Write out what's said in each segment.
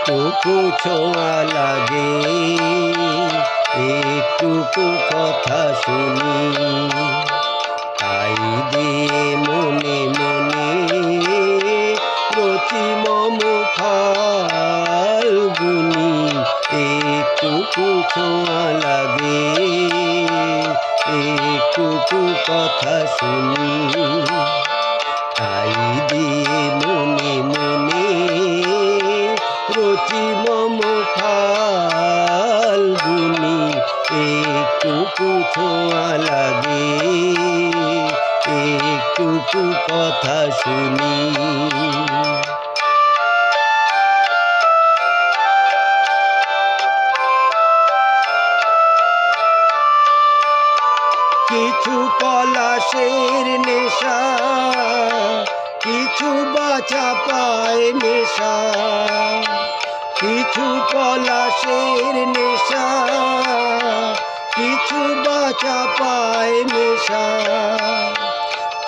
একটুকু ছোঁয়া লাগে, একটুকু কথা শুনি, তাই দিয়ে মনে মনে রচি মম ফাল্গুনি। একটুকু ছোঁয়া লাগে, একটুকু কথা শুনি, তাই দিয়ে মনে মনে রচি মম ফাল্গুনি। একটুকু ছোঁয়া লাগে, একটুকু কথা শুনি। কিছু পলাশের নেশা, কিছু বাছা পায় নেশা, কিছু পলাশের নেশা, কিছু বাছা পায় নেশা,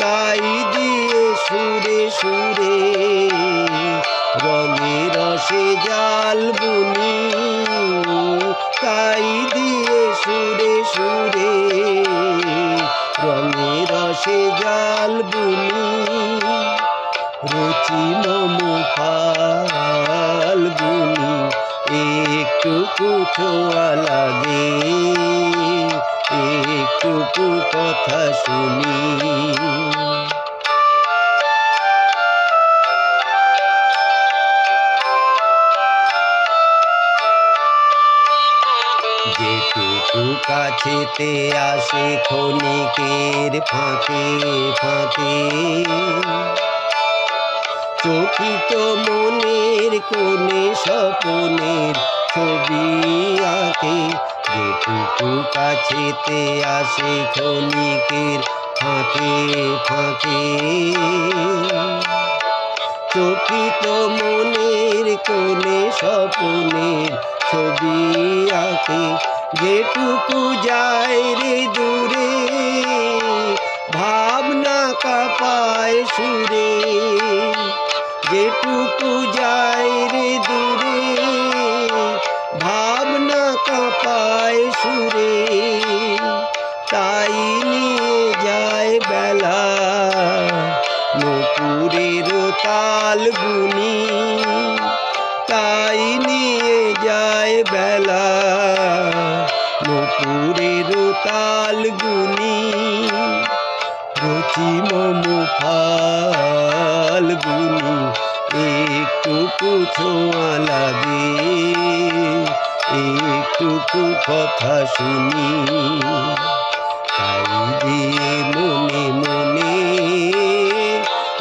তাই দিয়ে সুরে সুরে রঙে রসে জাল বুনি, তাই দিয়ে সুরে সুরে রঙে রসে জাল বুনি। রচি মম ফাল্গুনি, একটুকু ছোঁয়া লাগে, একটুকু কথা শুনি। যেটুকু কাছেতে আসে ক্ষণিকের ফাঁকে ফাঁকে, চকিত মনের কোণে স্বপনের ছবি আঁকে। যেটুকু কাছেতে আসে ক্ষণিকের ফাঁকে ফাঁকে, চকিত মনের কোণে স্বপনের ছবি আঁকে। যেটুকু যায় রে দূরে ভাবনা কাঁপায় সুরে, যেটুকু যায় রে দূরে ভাবনা কাঁপায় সুরে, তাই নিয়ে যায় বেলা নূপুরের তাল গুনি, তাই নিয়ে যায় বেলা নূপুরের তাল গুনি। রচি মম ফাল্গুনি, একটুকু ছোঁয়া লাগে, একটুকু কথা শুনি, তাই দিয়ে মনে মনে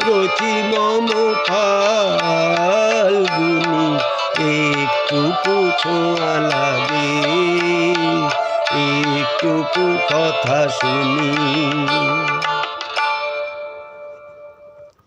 রচি মম ফাল্গুনি। একটুকু ছোঁয়া লাগে, একটুকু কথা শুনি।